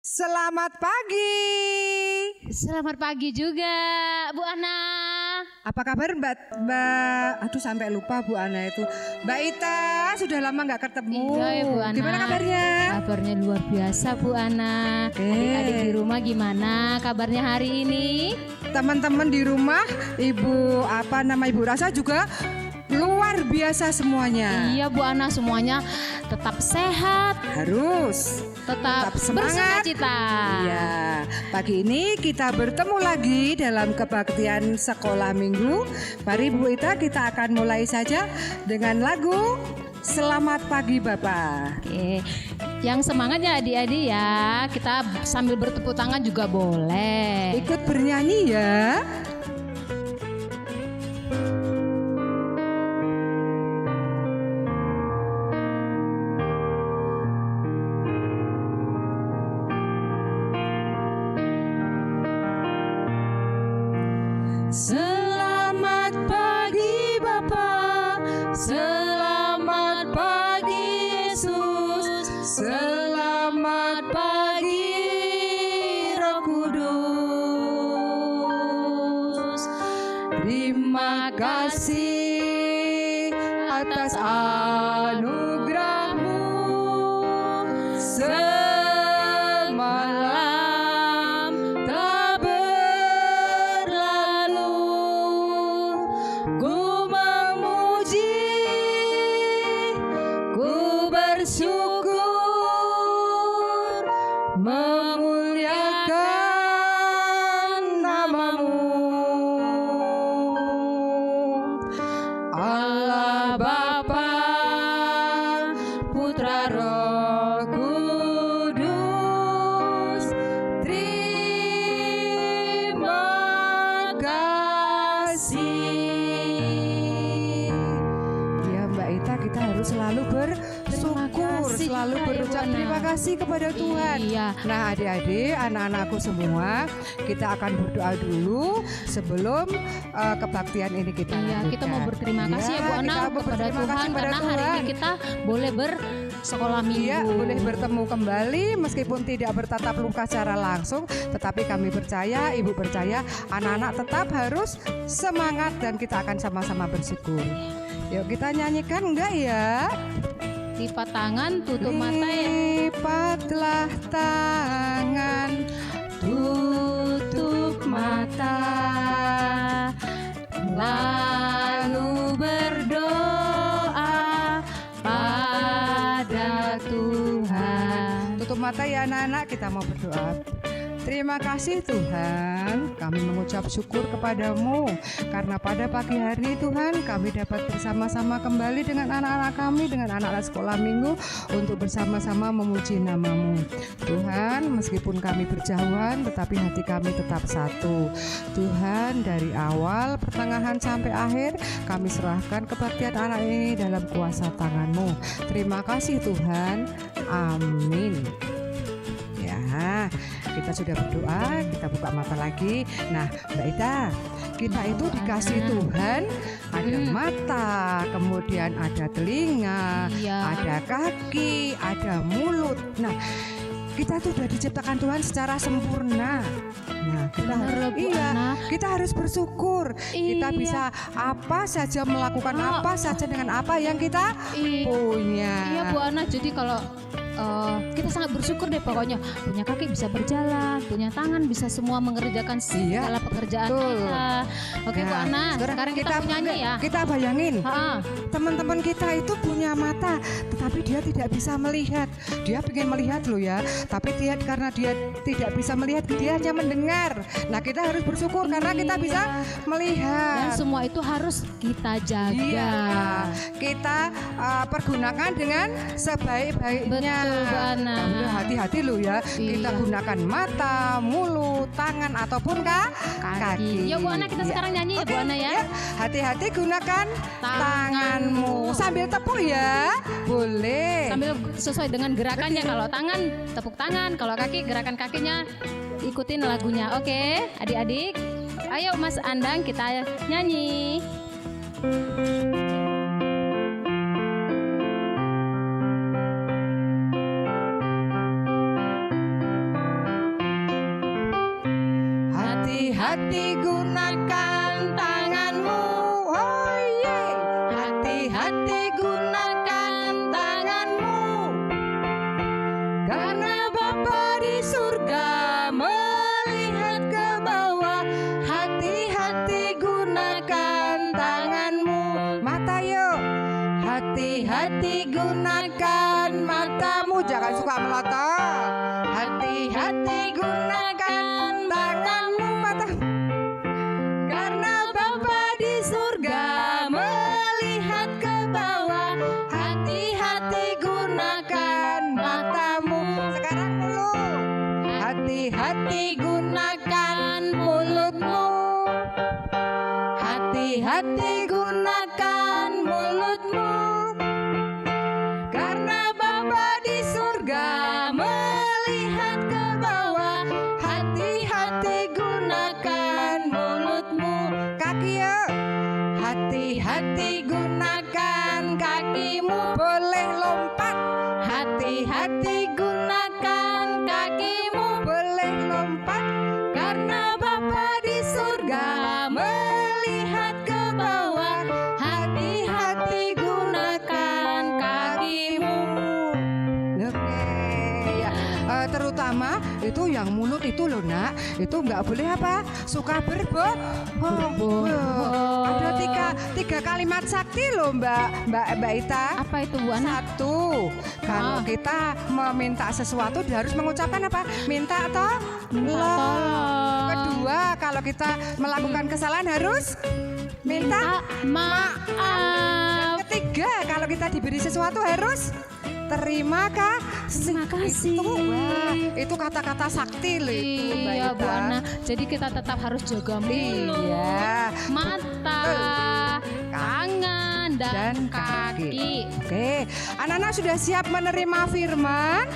Selamat pagi. Selamat pagi juga, Bu Ana. Apa kabar Mbak? Aduh sampai lupa Bu Ana itu. Mbak Ita sudah lama nggak ketemu. Iya ya Bu Ana. Gimana kabarnya? Kabarnya luar biasa Bu Ana. Adik-adik di rumah gimana kabarnya hari ini? Teman-teman di rumah, Ibu Rasa juga luar biasa semuanya. Iya Bu Ana, semuanya tetap sehat. Harus. Tetap semangat. bersukacita. Iya, pagi ini kita bertemu lagi dalam kebaktian sekolah minggu. Mari Bu Ita, kita akan mulai saja dengan lagu Selamat Pagi Bapak. Oke, yang semangat ya adik-adik ya. Kita sambil bertepuk tangan juga boleh. Ikut bernyanyi ya. Selamat pagi Bapa, selamat pagi Yesus, selamat pagi Roh Kudus. Terima kasih atas anugerah-Mu semalam telah berlalu. Ku memuji, ku bersyukur, memuliakan nama-Mu. Allah Bapa, Putra Roh Kudus, terima kasih. Ya Mbak Ita, kita harus selalu bersyukur, kasih selalu kita, berucap Ibu Ana. terima kasih kepada Tuhan. Iya. Nah adik-adik, anak-anakku semua, kita akan berdoa dulu sebelum kebaktian ini kita Iya, lanjutkan. kita mau berterima kasih ya Bu kita Ana mau kepada berterima Tuhan kasih kepada karena hari Tuhan. ini kita boleh bersekolah minggu. Iya, boleh bertemu kembali meskipun tidak bertatap muka secara langsung, tetapi kami percaya, Ibu percaya, anak-anak tetap harus semangat dan kita akan sama-sama bersyukur. Yuk kita nyanyikan enggak ya? Lipat tangan, tutup mata ya. Lipatlah tangan, tutup mata, lalu berdoa pada Tuhan. Tutup mata ya anak-anak, kita mau berdoa. Terima kasih Tuhan, kami mengucap syukur kepadamu karena pada pagi hari Tuhan kami dapat bersama-sama kembali dengan anak-anak kami, dengan anak-anak sekolah minggu untuk bersama-sama memuji nama-Mu. Tuhan, meskipun kami berjauhan tetapi hati kami tetap satu. Tuhan, dari awal, pertengahan sampai akhir kami serahkan kebaktian anak ini dalam kuasa tangan-Mu. Terima kasih Tuhan, amin. Ya, kita sudah berdoa, kita buka mata lagi. Nah, Mbak Ita, kita itu dikasih Tuhan ada mata, kemudian ada telinga, Iya. ada kaki, ada mulut. Nah, kita tuh sudah diciptakan Tuhan secara sempurna. Nah, kita Benar loh, Bu Ana. kita harus bersyukur. Kita Iya. bisa apa saja melakukan apa saja dengan apa yang kita punya. Iya Bu Ana, jadi kalau kita sangat bersyukur deh pokoknya, punya kaki bisa berjalan, punya tangan bisa semua mengerjakan segala pekerjaan betul. kita. Oke Bu Nah, Ana, sekarang kita mau nyanyi ya. Kita bayangin Ha-ha. teman-teman kita itu punya mata, tetapi dia tidak bisa melihat. Dia ingin melihat loh ya, tapi karena dia tidak bisa melihat, dia hanya mendengar. Nah kita harus bersyukur karena kita bisa Dan melihat. semua itu harus kita jaga. Iya, kita pergunakan dengan sebaik-baiknya. Betul, Bu Ana. Nah, hati-hati loh ya, kita Iya. gunakan mata, mulut, tangan ataupun kaki. Ya Bu Ana, kita sekarang nyanyi ya Bu Ana ya. Ya, hati-hati gunakan tanganmu sambil tepuk ya, boleh. Sambil sesuai dengan gerakannya. Kalau tangan tepuk tangan, kalau kaki gerakan kakinya ikutin lagunya. Oke, adik-adik. Ayo Mas Andang kita nyanyi. Hati-hati gunakan tanganmu. Oh yeah. Hati-hati gunakan tanganmu. Karena Bapa di surga melihat ke bawah. Hati-hati gunakan tanganmu. Mata yuk. Hati-hati gunakan matamu. Jangan suka melotot. Hati-hati gunakan tanganmu, mata. Karena Bapa di surga melihat ke bawah. Hati-hati gunakan matamu. Sekarang mulut. Hati-hati gunakan mulutmu. Hati-hati gunakan mulutmu. Karena Bapa di surga melihat ke bawah. Hati-hati gunakan mulutmu. Kaki yuk. Hati-hati gunakan kakimu. Boleh lompat. Hati-hati gunakan kakimu. Boleh lompat. Karena Bapa di surga melihat ke bawah. Hati-hati gunakan kakimu. Oke ya. Terutama itu yang mulut itu loh nak, itu nggak boleh apa? Suka berbohong. Ada tiga kalimat sakti loh Mbak Ita. Apa itu Bu Ana? Satu, kalau kita meminta sesuatu dia harus mengucapkan apa? Minta atau tolong. Kedua, kalau kita melakukan kesalahan harus minta maaf. Ketiga, kalau kita diberi sesuatu harus terima kasih. Itu kata-kata sakti loh itu Mbak Iya Bu Ita. Ana. Jadi kita tetap harus jaga mulut, Iya. mata, tangan dan kaki. Oke, anak-anak sudah siap menerima firman?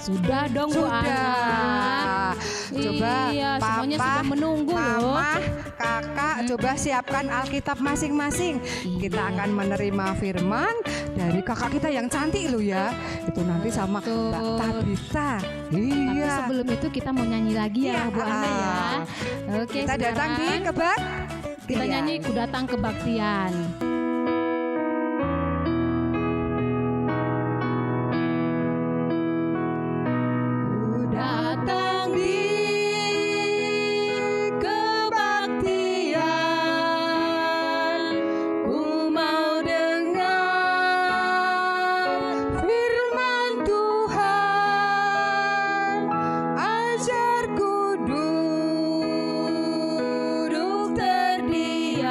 Sudah dong Bu Ana. Sudah. Coba Iya, semuanya Papa, sudah menunggu loh. Mama, Kakak, coba siapkan Alkitab masing-masing. Kita Iya. akan menerima firman dari kakak kita yang cantik loh ya. Itu nanti sama Betul. Mbak Tabita. Tapi Iya. sebelum itu kita mau nyanyi lagi ya Iya, Bu Ana ya. Oke, Kita datang di sekarang kebaktian. kita nyanyi Ku Datang Kebaktian. Ku datang di kebaktian, ku mau dengar firman Tuhan, ajarku duduk terdiam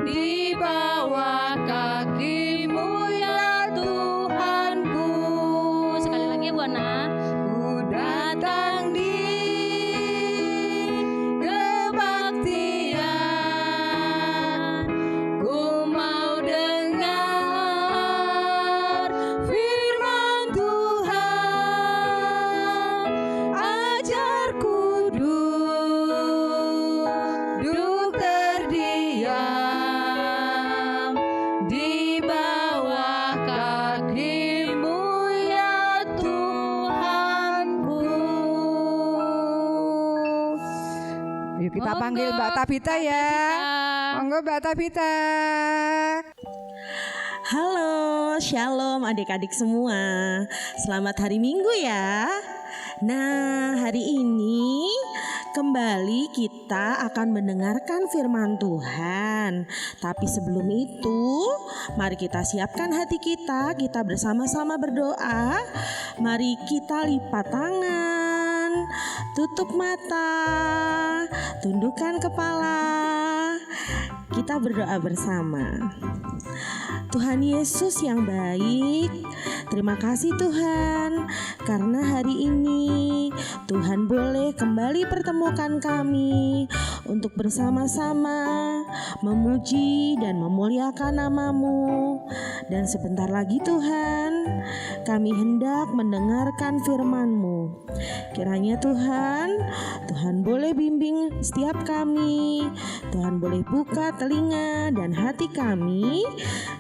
di bawah kakimu ya Tuhanku. Sekali lagi ya Bu Ana. Ku datang di kebaktian, ku mau dengar firman Tuhan, ajarku duduk terdiam di bawah kakimu ya Tuhanku. Yuk kita Monggo, panggil Mbak Tabita ya. Monggo Mbak Tabita. Halo, shalom adik-adik semua. Selamat hari Minggu ya. Nah, hari ini kembali kita akan mendengarkan firman Tuhan. Tapi sebelum itu, mari kita siapkan hati kita bersama-sama berdoa. Mari kita lipat tangan, tutup mata, tundukkan kepala. Kita berdoa bersama. Tuhan Yesus yang baik, terima kasih Tuhan, karena hari ini Tuhan boleh kembali pertemukan kami untuk bersama-sama memuji dan memuliakan nama-Mu. Dan sebentar lagi Tuhan, kami hendak mendengarkan firman-Mu. Kiranya Tuhan boleh bimbing setiap kami, Tuhan boleh buka telinga dan hati kami,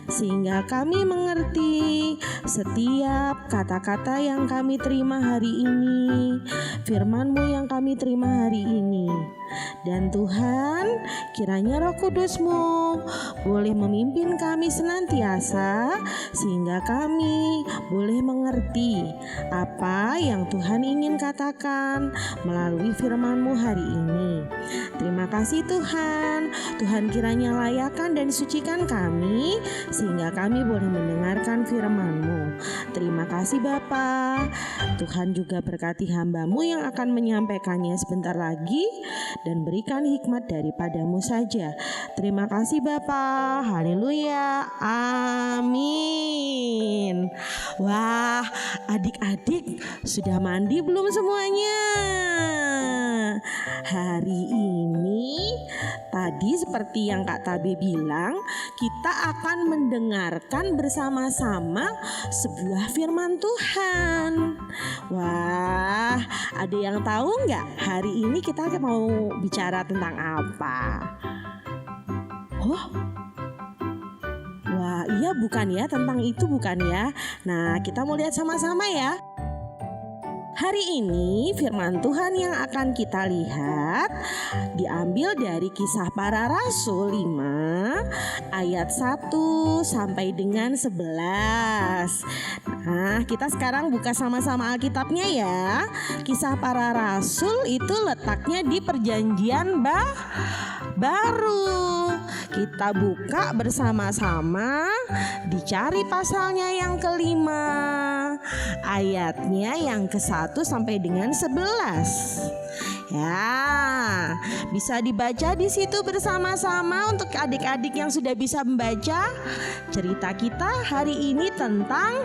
sehingga kami mengerti setiap setiap kata-kata yang kami terima hari ini, firman-Mu yang kami terima hari ini. Dan Tuhan, kiranya Roh Kudus-Mu boleh memimpin kami senantiasa, sehingga kami boleh mengerti apa yang Tuhan ingin katakan melalui firman-Mu hari ini. Terima kasih Tuhan. Tuhan kiranya layakan dan sucikan kami, sehingga kami boleh mendengarkan firman-Mu. Terima kasih Bapa. Tuhan juga berkati hamba-Mu yang akan menyampaikannya sebentar lagi, dan berikan hikmat daripada-Mu saja. Terima kasih Bapa. Haleluya. Amin. Wah, adik-adik sudah mandi belum semuanya? Hari ini tadi seperti yang Kak Tabe bilang, kita akan mendengarkan bersama-sama sebuah firman Tuhan. Wah, ada yang tahu nggak hari ini kita mau bicara tentang apa? Oh, wah, iya bukan ya, tentang itu bukan ya. Nah, kita mau lihat sama-sama ya. Hari ini firman Tuhan yang akan kita lihat diambil dari Kisah Para Rasul 5 ayat 1 sampai dengan 11. Nah, kita sekarang buka sama-sama Alkitabnya ya. Kisah Para Rasul itu letaknya di Perjanjian Baru. Kita buka bersama-sama, dicari pasalnya yang kelima, ayatnya yang ke-1 sampai dengan 11. Ya, bisa dibaca di situ bersama-sama untuk adik-adik yang sudah bisa membaca. Cerita kita hari ini tentang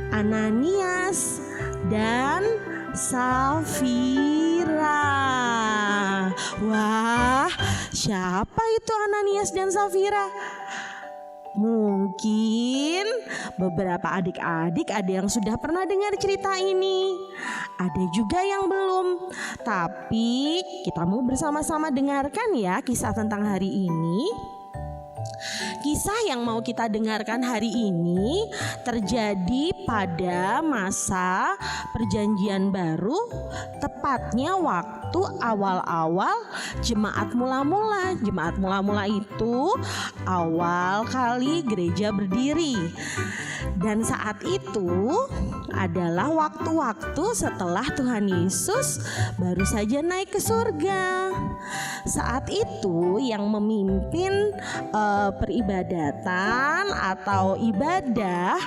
Ananias dan Safira. Wah, siapa itu Ananias dan Safira? Mungkin beberapa adik-adik ada yang sudah pernah dengar cerita ini, ada juga yang belum. Tapi kita mau bersama-sama dengarkan ya kisah tentang hari ini. Kisah yang mau kita dengarkan hari ini terjadi pada masa Perjanjian Baru, tepatnya waktu awal-awal jemaat mula-mula. Jemaat mula-mula itu awal kali gereja berdiri. Dan saat itu adalah waktu-waktu setelah Tuhan Yesus baru saja naik ke surga. Saat itu yang memimpin peribadatan atau ibadah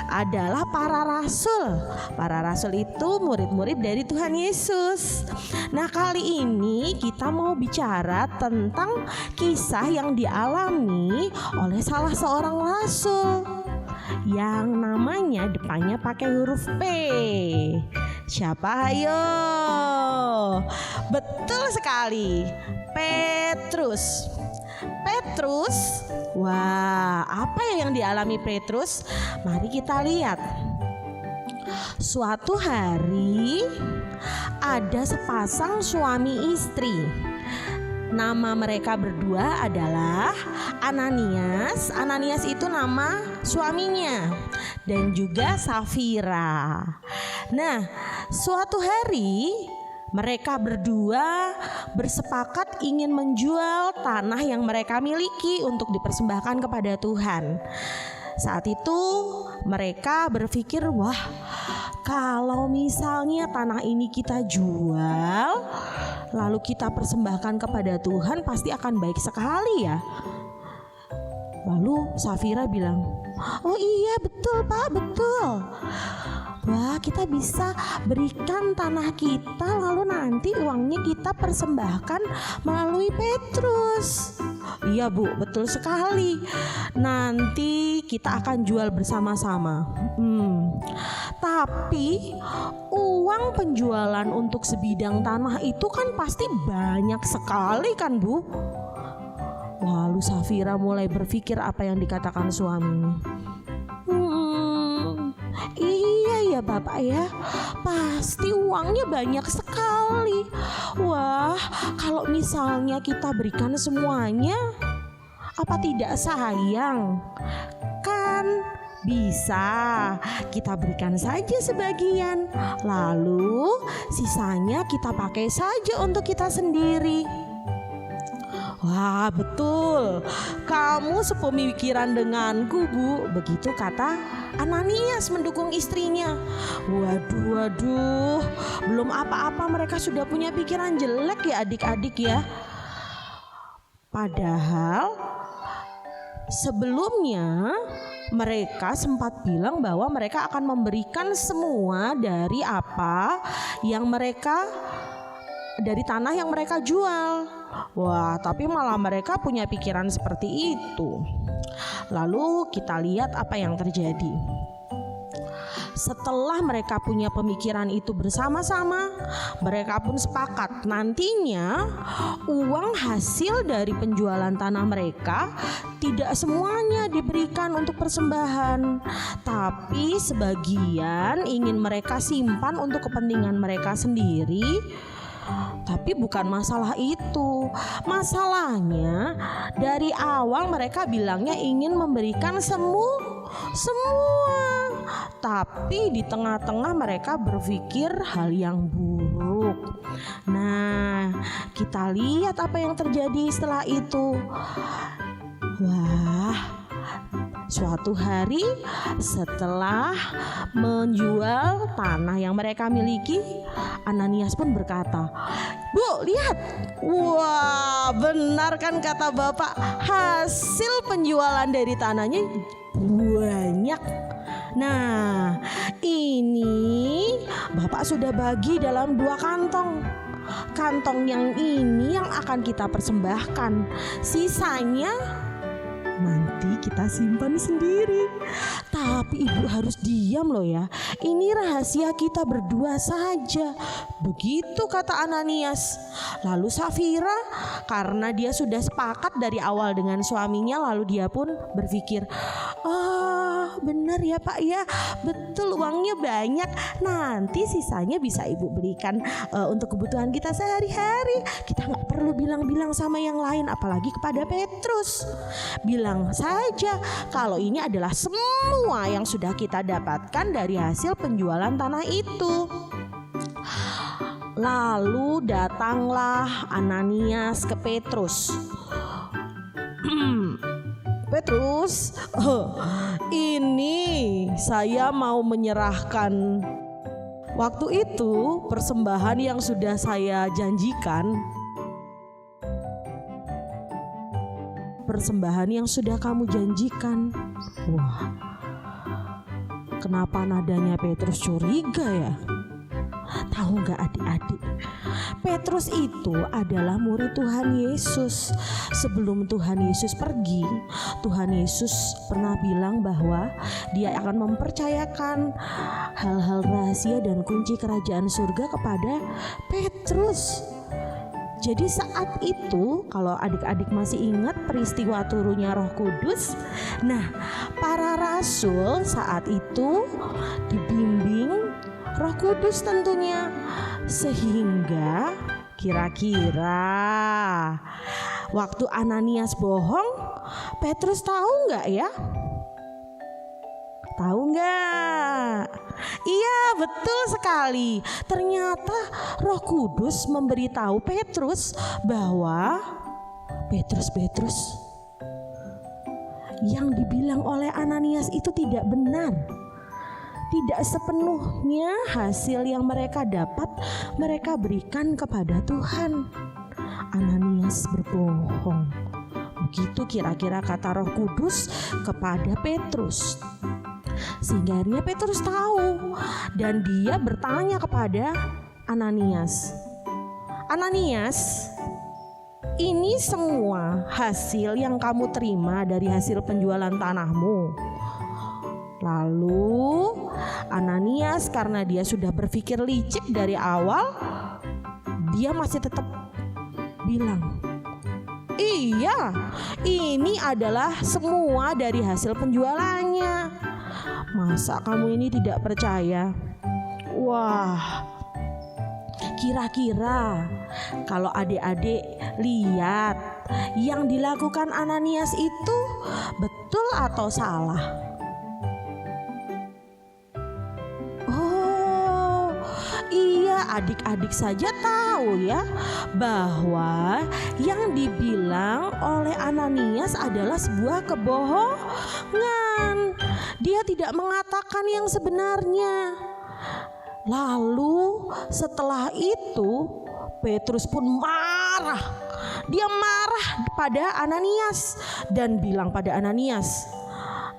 adalah para rasul. Para rasul itu murid-murid dari Tuhan Yesus. Nah, kali ini kita mau bicara tentang kisah yang dialami oleh salah seorang rasul yang namanya depannya pakai huruf P. Siapa ayo? Betul sekali, Petrus. Petrus, wah, apa ya yang dialami Petrus? Mari kita lihat. Suatu hari ada sepasang suami istri. Nama mereka berdua adalah Ananias. Ananias itu nama suaminya, dan juga Safira. Nah, suatu hari mereka berdua bersepakat ingin menjual tanah yang mereka miliki untuk dipersembahkan kepada Tuhan. Saat itu mereka berpikir, wah, kalau misalnya tanah ini kita jual, lalu kita persembahkan kepada Tuhan, pasti akan baik sekali ya. Lalu Safira bilang, oh iya betul Pak, betul. Wah, kita bisa berikan tanah kita, lalu nanti uangnya kita persembahkan melalui Petrus. Iya Bu, betul sekali. Nanti kita akan jual bersama-sama. Tapi uang penjualan untuk sebidang tanah itu kan pasti banyak sekali kan Bu? Lalu Safira mulai berpikir apa yang dikatakan suaminya. Iya ya Bapak ya, pasti uangnya banyak sekali. Wah, kalau misalnya kita berikan semuanya, apa tidak sayang? Kan Bisa kita berikan saja sebagian, lalu sisanya kita pakai saja untuk kita sendiri. Wah, betul. Kamu sepemikiran denganku, Bu. Begitu kata Ananias mendukung istrinya. Waduh. Belum apa-apa mereka sudah punya pikiran jelek ya adik-adik ya. Padahal sebelumnya mereka sempat bilang bahwa mereka akan memberikan semua dari apa yang mereka, dari tanah yang mereka jual. Wah, tapi malah mereka punya pikiran seperti itu. Lalu kita lihat apa yang terjadi. Setelah mereka punya pemikiran itu bersama-sama, mereka pun sepakat nantinya uang hasil dari penjualan tanah mereka tidak semuanya diberikan untuk persembahan, tapi sebagian ingin mereka simpan untuk kepentingan mereka sendiri. Tapi bukan masalah itu. Masalahnya dari awal mereka bilangnya ingin memberikan semua. Tapi di tengah-tengah mereka berpikir hal yang buruk. Nah, kita lihat apa yang terjadi setelah itu. Wah, suatu hari setelah menjual tanah yang mereka miliki, Ananias pun berkata, "Bu, lihat. Wah, benar kan kata Bapak, hasil penjualan dari tanahnya banyak. Nah, ini Bapak sudah bagi dalam 2 kantong. Kantong yang ini yang akan kita persembahkan. Sisanya nanti kita simpan sendiri. Tapi ibu harus diam loh ya. Ini rahasia kita berdua saja." Begitu kata Ananias. Lalu Safira, karena dia sudah sepakat dari awal dengan suaminya, lalu dia pun berpikir, benar ya Pak ya, betul uangnya banyak. Nanti sisanya bisa ibu belikan untuk kebutuhan kita sehari-hari. Kita gak perlu bilang-bilang sama yang lain, apalagi kepada Petrus. Bilang saja kalau ini adalah semua yang sudah kita dapatkan dari hasil penjualan tanah itu. Lalu datanglah Ananias ke Petrus. Petrus, ini saya mau menyerahkan waktu itu persembahan yang sudah saya janjikan. Persembahan yang sudah kamu janjikan. Wah, kenapa nadanya Petrus curiga ya? Tahu nggak adik-adik, Petrus itu adalah murid Tuhan Yesus. Sebelum Tuhan Yesus pergi, Tuhan Yesus pernah bilang bahwa dia akan mempercayakan hal-hal rahasia dan kunci kerajaan surga kepada Petrus. Jadi saat itu, kalau adik-adik masih ingat peristiwa turunnya Roh Kudus, nah para rasul saat itu dibimbing Roh Kudus tentunya, sehingga kira-kira waktu Ananias bohong, Petrus tahu nggak ya? Tahu nggak? Iya, betul sekali. Ternyata Roh Kudus memberitahu Petrus bahwa Petrus, yang dibilang oleh Ananias itu tidak benar. Tidak sepenuhnya hasil yang mereka dapat mereka berikan kepada Tuhan. Ananias berbohong. Begitu kira-kira kata Roh Kudus kepada Petrus. Sehingga akhirnya Petrus tahu dan dia bertanya kepada Ananias, "Ananias, ini semua hasil yang kamu terima dari hasil penjualan tanahmu." Lalu Ananias karena dia sudah berpikir licik dari awal, dia masih tetap bilang, "Iya, ini adalah semua dari hasil penjualannya. Masa kamu ini tidak percaya?" Wah, kira-kira kalau adik-adik lihat yang dilakukan Ananias itu betul atau salah? adik-adik saja tahu ya bahwa yang dibilang oleh Ananias adalah sebuah kebohongan. Dia tidak mengatakan yang sebenarnya. Lalu setelah itu Petrus pun marah. Dia marah pada Ananias dan bilang pada Ananias,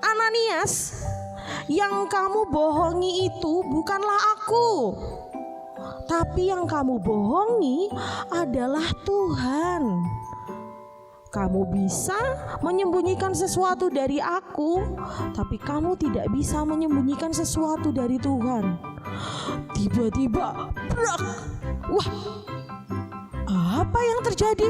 "Ananias, yang kamu bohongi itu bukanlah aku, tapi yang kamu bohongi adalah Tuhan. Kamu bisa menyembunyikan sesuatu dari aku, tapi kamu tidak bisa menyembunyikan sesuatu dari Tuhan." Tiba-tiba, brak! Wah, apa yang terjadi?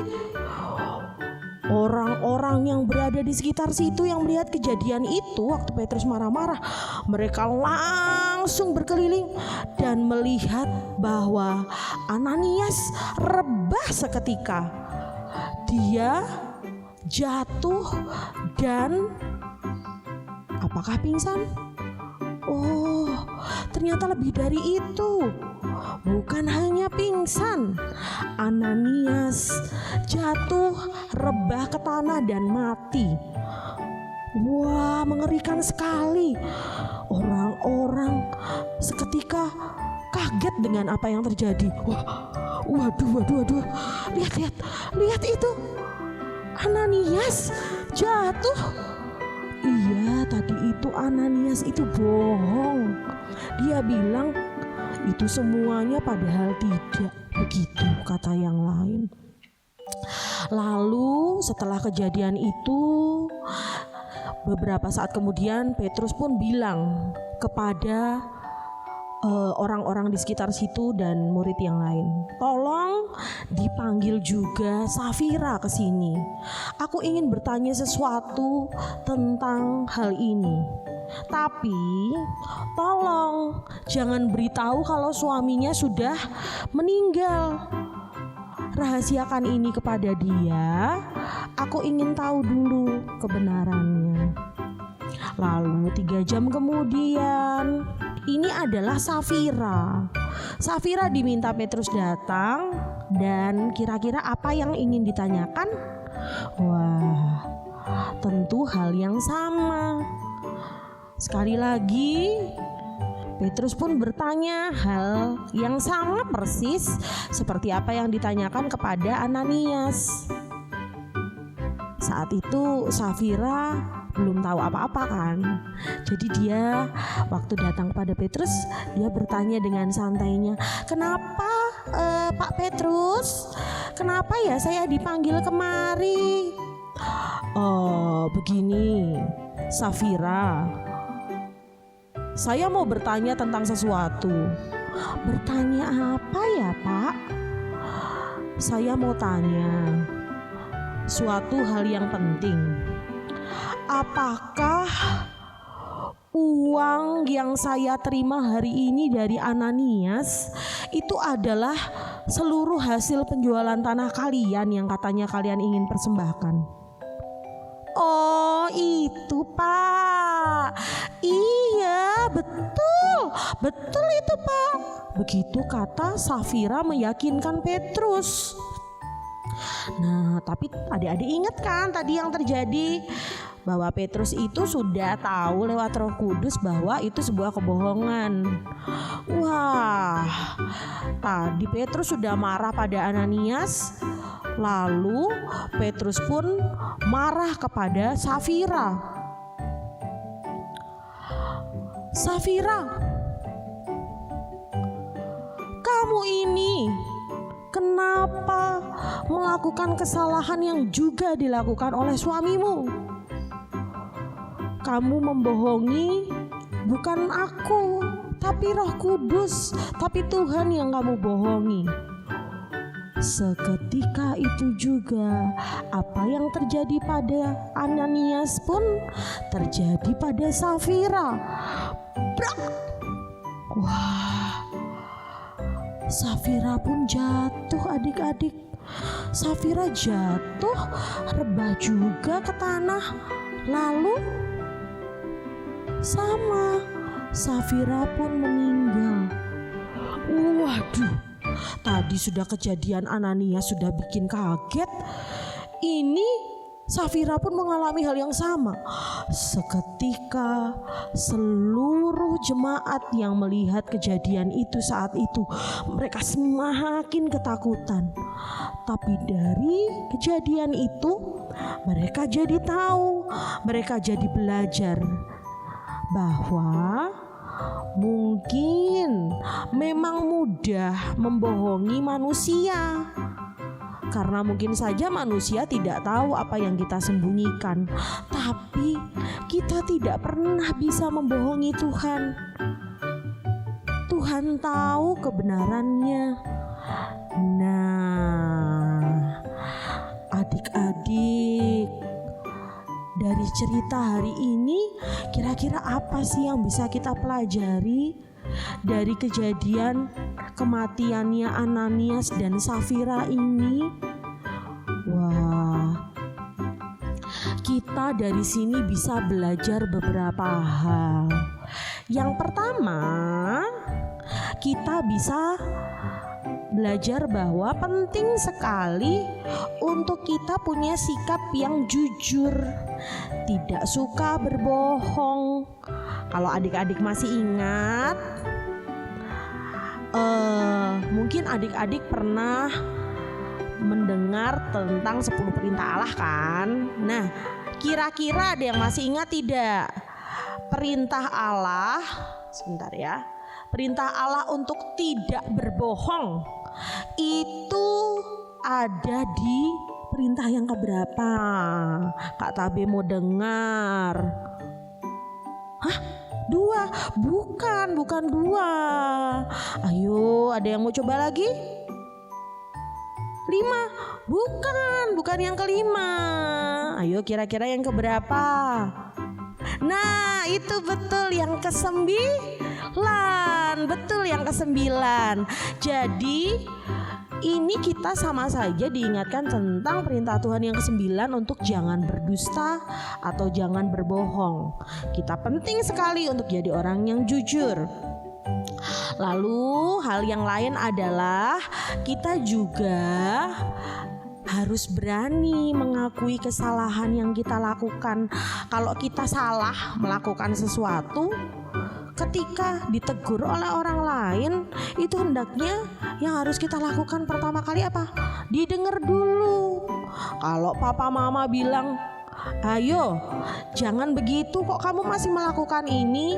Orang-orang yang berada di sekitar situ yang melihat kejadian itu waktu Petrus marah-marah, mereka langsung berkeliling dan melihat bahwa Ananias rebah seketika. Dia jatuh dan apakah pingsan? Oh, ternyata lebih dari itu. Bukan hanya pingsan, Ananias jatuh, rebah ke tanah dan mati. Wah, mengerikan sekali. Orang-orang seketika kaget dengan apa yang terjadi. Waduh. Lihat itu. Ananias jatuh. Iya, tadi itu Ananias itu bohong. Dia bilang itu semuanya, padahal tidak begitu kata yang lain. Lalu setelah kejadian itu, beberapa saat kemudian Petrus pun bilang kepada orang-orang di sekitar situ dan murid yang lain, "Tolong dipanggil juga Safira ke sini. Aku ingin bertanya sesuatu tentang hal ini. Tapi tolong jangan beritahu kalau suaminya sudah meninggal. Rahasiakan ini kepada dia. Aku ingin tahu dulu kebenarannya." Lalu 3 jam kemudian, ini adalah Safira. Safira diminta Petrus datang, dan kira-kira apa yang ingin ditanyakan? Wah, tentu hal yang sama. Sekali lagi Petrus pun bertanya hal yang sama persis seperti apa yang ditanyakan kepada Ananias. Saat itu Safira belum tahu apa-apa kan. Jadi dia waktu datang kepada Petrus, dia bertanya dengan santainya, "Kenapa Pak Petrus? Kenapa ya saya dipanggil kemari?" "Oh, begini, Safira. Saya mau bertanya tentang sesuatu." "Bertanya apa ya, Pak?" "Saya mau tanya suatu hal yang penting. Apakah uang yang saya terima hari ini dari Ananias itu adalah seluruh hasil penjualan tanah kalian yang katanya kalian ingin persembahkan?" "Oh, itu Pak. Iya, betul itu Pak." Begitu kata Safira meyakinkan Petrus. Nah, tapi adik-adik ingat kan tadi yang terjadi, bahwa Petrus itu sudah tahu lewat Roh Kudus bahwa itu sebuah kebohongan. Wah, tadi Petrus sudah marah pada Ananias, lalu Petrus pun marah kepada Safira. "Safira, kamu ini kenapa melakukan kesalahan yang juga dilakukan oleh suamimu? Kamu membohongi bukan aku, tapi Roh Kudus, tapi Tuhan yang kamu bohongi." Seketika itu juga apa yang terjadi pada Ananias pun terjadi pada Safira. Brak! Wah, Safira pun jatuh adik-adik. Safira jatuh, rebah juga ke tanah. Lalu sama, Safira pun meninggal. Waduh, tadi sudah kejadian Ananias sudah bikin kaget. Ini Safira pun mengalami hal yang sama. Seketika seluruh jemaat yang melihat kejadian itu saat itu, mereka semakin ketakutan. Tapi dari kejadian itu mereka jadi tahu, mereka jadi belajar bahwa mungkin memang mudah membohongi manusia. Karena mungkin saja manusia tidak tahu apa yang kita sembunyikan, tapi kita tidak pernah bisa membohongi Tuhan. Tuhan tahu kebenarannya. Nah, adik-adik, dari cerita hari ini kira-kira apa sih yang bisa kita pelajari dari kejadian kematiannya Ananias dan Safira ini? Wah, kita dari sini bisa belajar beberapa hal. Yang pertama, kita bisa belajar bahwa penting sekali untuk kita punya sikap yang jujur, tidak suka berbohong. Kalau adik-adik masih ingat, mungkin adik-adik pernah mendengar tentang 10 perintah Allah kan? Nah, kira-kira ada yang masih ingat tidak? Perintah Allah, sebentar ya. Perintah Allah untuk tidak berbohong itu ada di perintah yang keberapa? Kak Tabe mau dengar? Hah? 2? Bukan 2. Ayo, ada yang mau coba lagi? 5? Bukan yang kelima. Ayo, kira-kira yang keberapa? Nah, itu betul, yang ke-9. Betul, yang ke-9. Jadi ini kita sama saja diingatkan tentang perintah Tuhan yang ke-9 untuk jangan berdusta atau jangan berbohong. Kita penting sekali untuk jadi orang yang jujur. Lalu hal yang lain adalah kita juga harus berani mengakui kesalahan yang kita lakukan. Kalau kita salah melakukan sesuatu, ketika ditegur oleh orang lain, itu hendaknya yang harus kita lakukan pertama kali apa? Didengar dulu. Kalau papa mama bilang, ayo jangan begitu, kok kamu masih melakukan ini?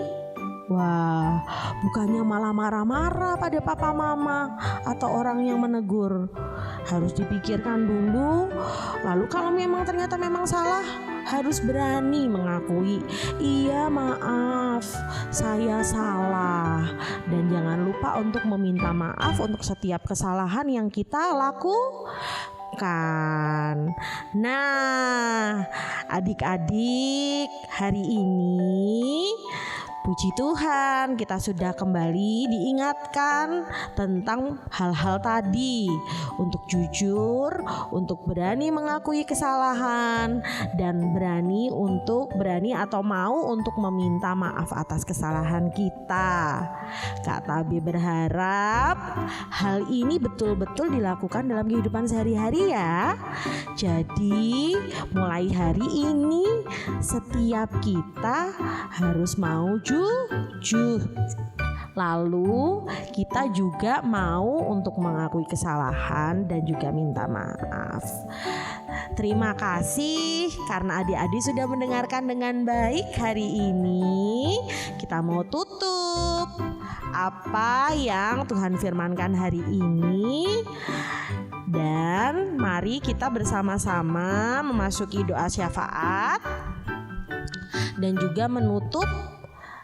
Wah, bukannya malah marah-marah pada papa mama atau orang yang menegur. Harus dipikirkan dulu. Lalu kalau memang ternyata memang salah, harus berani mengakui, iya maaf, saya salah. Dan jangan lupa untuk meminta maaf untuk setiap kesalahan yang kita lakukan. Nah, adik-adik, hari ini puji Tuhan, kita sudah kembali diingatkan tentang hal-hal tadi. Untuk jujur, untuk berani mengakui kesalahan, dan berani atau mau untuk meminta maaf atas kesalahan kita. Kak Tabe berharap hal ini betul-betul dilakukan dalam kehidupan sehari-hari ya. Jadi mulai hari ini setiap kita harus mau jujur. Lalu kita juga mau untuk mengakui kesalahan dan juga minta maaf. Terima kasih karena adik-adik sudah mendengarkan dengan baik hari ini. Kita mau tutup apa yang Tuhan firmankan hari ini. Dan mari kita bersama-sama memasuki doa syafaat dan juga menutup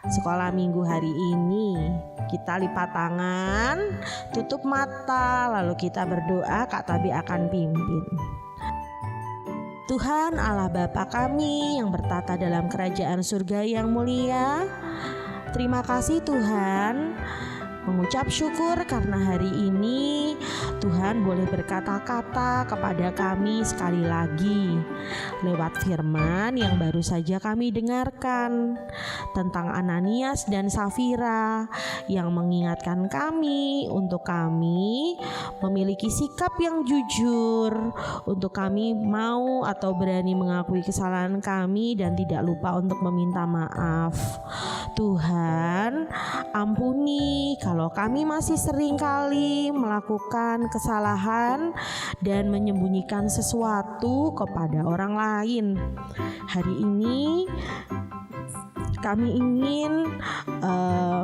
sekolah minggu hari ini. Kita lipat tangan, tutup mata, lalu kita berdoa. Kak Tabe akan pimpin. Tuhan Allah Bapa kami yang bertata dalam kerajaan surga yang mulia, terima kasih Tuhan mengucap syukur karena hari ini Tuhan boleh berkata-kata kepada kami sekali lagi lewat firman yang baru saja kami dengarkan tentang Ananias dan Safira yang mengingatkan kami untuk kami memiliki sikap yang jujur, untuk kami mau atau berani mengakui kesalahan kami dan tidak lupa untuk meminta maaf. Tuhan, ampuni kalau kami masih sering kali melakukan kesalahan dan menyembunyikan sesuatu kepada orang lain. Hari ini kami ingin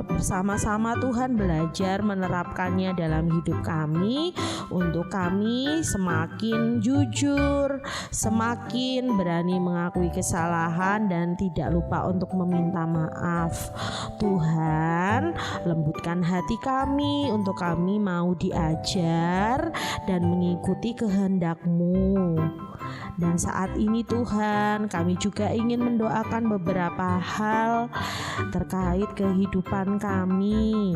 bersama-sama Tuhan belajar menerapkannya dalam hidup kami untuk kami semakin jujur, semakin berani mengakui kesalahan dan tidak lupa untuk meminta maaf. Tuhan, lembutkan hati kami untuk kami mau diajar dan mengikuti kehendak-Mu. Dan saat ini Tuhan, kami juga ingin mendoakan beberapa hal terkait kehidupan kami.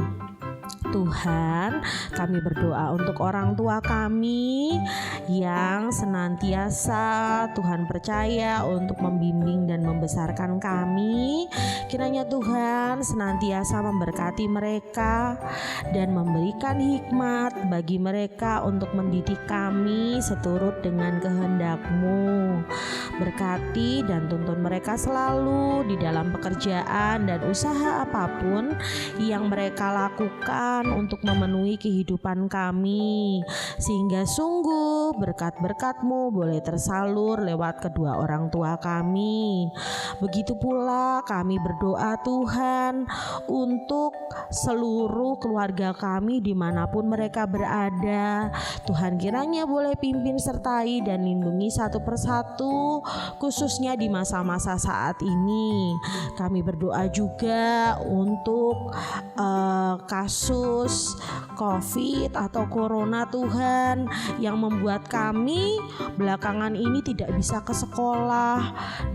Tuhan, kami berdoa untuk orang tua kami yang senantiasa Tuhan percaya untuk membimbing dan membesarkan kami. Kiranya Tuhan senantiasa memberkati mereka dan memberikan hikmat bagi mereka untuk mendidik kami seturut dengan kehendak-Mu. Berkati dan tuntun mereka selalu di dalam pekerjaan dan usaha apapun yang mereka lakukan untuk memenuhi kehidupan kami, sehingga sungguh berkat-berkat-Mu boleh tersalur lewat kedua orang tua kami. Begitu pula kami berdoa Tuhan untuk seluruh keluarga kami dimanapun mereka berada. Tuhan kiranya boleh pimpin sertai dan lindungi satu persatu, khususnya di masa-masa saat ini. Kami berdoa juga untuk kasus COVID atau Corona Tuhan yang membuat kami belakangan ini tidak bisa ke sekolah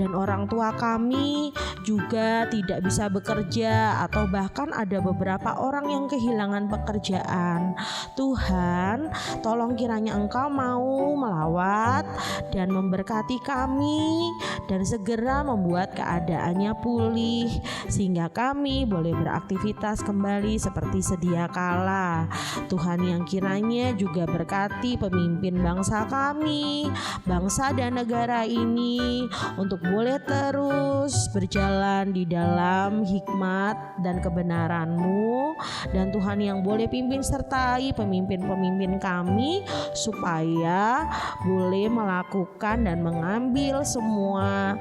dan orang tua kami juga tidak bisa bekerja atau bahkan ada beberapa orang yang kehilangan pekerjaan. Tuhan, tolong kiranya Engkau mau melawat dan memberkati kami dan segera membuat keadaannya pulih sehingga kami boleh beraktivitas kembali seperti sedia kala. Tuhan yang kiranya juga berkati pemimpin bangsa kami, bangsa dan negara ini untuk boleh terus berjalan di dalam hikmat dan kebenaran-Mu, dan Tuhan yang boleh pimpin sertai pemimpin-pemimpin kami supaya boleh melakukan dan mengambil semua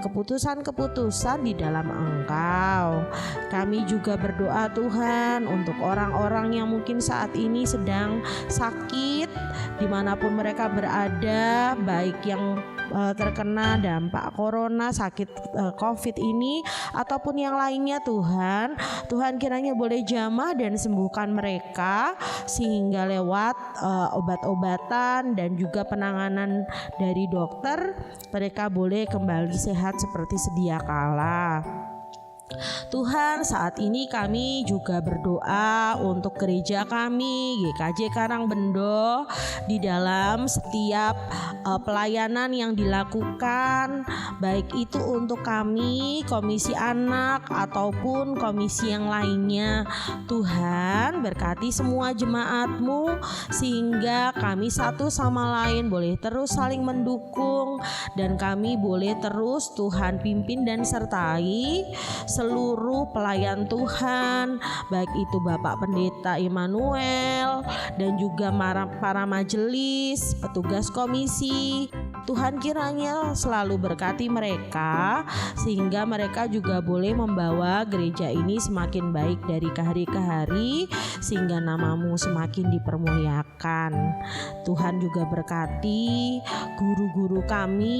keputusan-keputusan di dalam Engkau. Kami juga berdoa Tuhan untuk orang-orang yang mungkin saat ini sedang sakit dimanapun mereka berada, baik yang terkena dampak corona, sakit COVID ini ataupun yang lainnya. Tuhan kiranya boleh jamah dan sembuhkan mereka sehingga lewat obat-obatan dan juga penanganan dari dokter mereka boleh kembali sehat seperti sedia kala. Tuhan, saat ini kami juga berdoa untuk gereja kami GKJ Karangbendo di dalam setiap pelayanan yang dilakukan, baik itu untuk kami komisi anak ataupun komisi yang lainnya. Tuhan, berkati semua jemaat-Mu sehingga kami satu sama lain boleh terus saling mendukung dan kami boleh terus Tuhan pimpin dan sertai seluruh pelayan Tuhan, baik itu Bapak Pendeta Immanuel dan juga para majelis, petugas komisi. Tuhan kiranya selalu berkati mereka sehingga mereka juga boleh membawa gereja ini semakin baik dari hari ke hari sehingga nama-Mu semakin dipermuliakan. Tuhan juga berkati guru-guru kami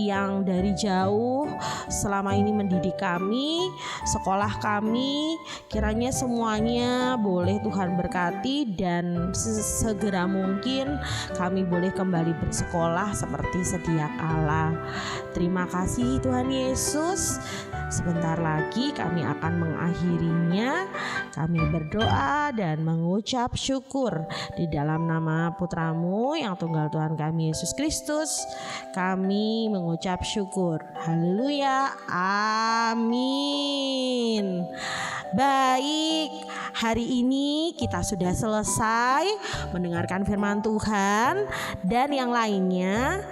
yang dari jauh selama ini mendidik kami, sekolah kami, kiranya semuanya boleh Tuhan berkati dan segera mungkin kami boleh kembali bersekolah seperti sedia kala. Terima kasih Tuhan Yesus. Sebentar lagi kami akan mengakhirinya. Kami berdoa dan mengucap syukur di dalam nama Putra-Mu yang tunggal Tuhan kami Yesus Kristus. Kami mengucap syukur. Haleluya. Amin. Baik, hari ini kita sudah selesai mendengarkan firman Tuhan dan yang lainnya.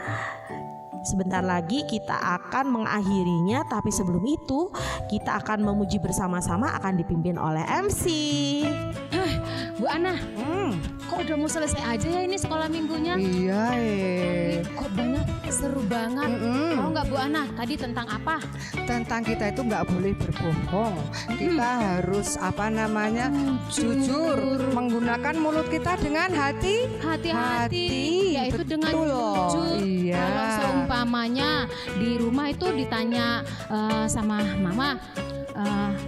Sebentar lagi kita akan mengakhirinya, tapi sebelum itu kita akan memuji bersama-sama, akan dipimpin oleh MC. Bu Ana, kok udah mau selesai aja ya ini sekolah minggunya? Iya, Kok banyak, seru banget. Tahu nggak Bu Ana, tadi tentang apa? tentang kita itu nggak boleh berbohong. Kita harus jujur, menggunakan mulut kita dengan Hati-hati, yaitu dengan betul. jujur. Iya. Kalau seumpamanya di rumah itu ditanya sama mama,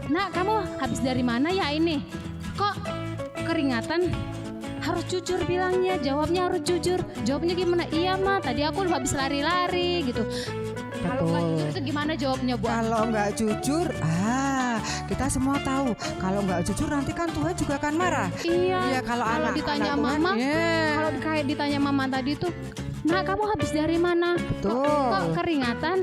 "Nak, kamu habis dari mana ya ini? Kok keringetan?" Harus jujur bilangnya, jawabnya harus jujur. Jawabnya gimana? "Iya Ma, tadi aku habis lari-lari," gitu. Kalau nggak jujur itu gimana jawabnya Bu? Kalau nggak jujur, kita semua tahu. Kalau nggak jujur nanti kan Tuhan juga akan marah. Iya. Kalau anak ditanya Tuhan, mama, iya. kalau kayak ditanya mama tadi tuh, "Nah, kamu habis dari mana? Betul. Kok keringatan?"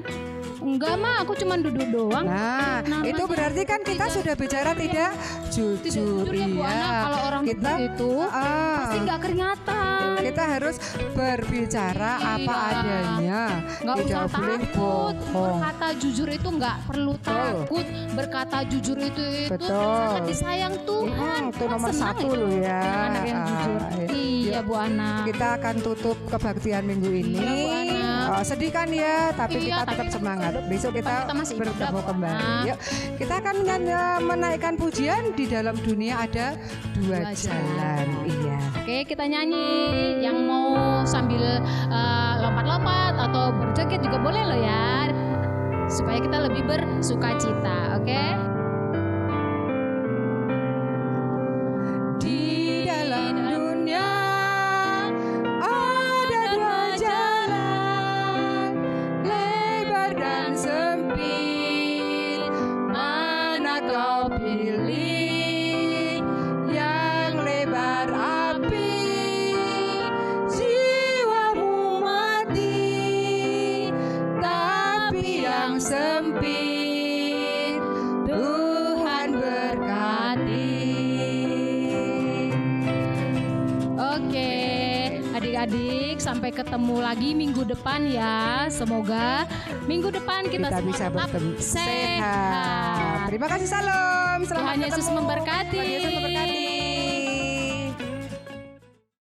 "Enggak Ma, aku cuma duduk doang." Nah, Namanya itu berarti kan kita sudah bicara tidak jujur. Jujur ya Bu Ana, kalau orang kita itu pasti nggak keringatan. kita harus berbicara apa Iya. adanya. Nggak Tidak usah boleh takut. bohong. Berkata jujur itu nggak perlu takut. Berkata jujur itu Betul. sangat disayang Tuhan. Itu Tuhan nomor senang 1 itu loh ya. dengan anak yang jujur. Iya Bu Ana. Kita akan tutup kebaktian minggu ini. Iya, Bu Ana. Sedih kan ya, tapi Iya, kita tapi tetap semangat. Besok kita masih hidup, bertemu Bu kembali. Ana. Yuk, kita akan menaikkan pujian. Di dalam dunia ada dua Dua jalan. Iya. Oke, kita nyanyi. Yang mau sambil lompat-lompat atau berjoget juga boleh loh ya, supaya kita lebih bersukacita. Oke? Di dalam dunia ada dua jalan, lebar dan sempit. Mana kau pilih? Yang lebar api, jiwamu mati. Tapi yang sempit, Tuhan berkati. Oke, adik-adik, sampai ketemu lagi minggu depan ya. Semoga minggu depan kita semua bisa tetap bertemu sehat. Terima kasih, salam. Selamat Tuhan Yesus ketemu. memberkati. Tuhan Yesus memberkati.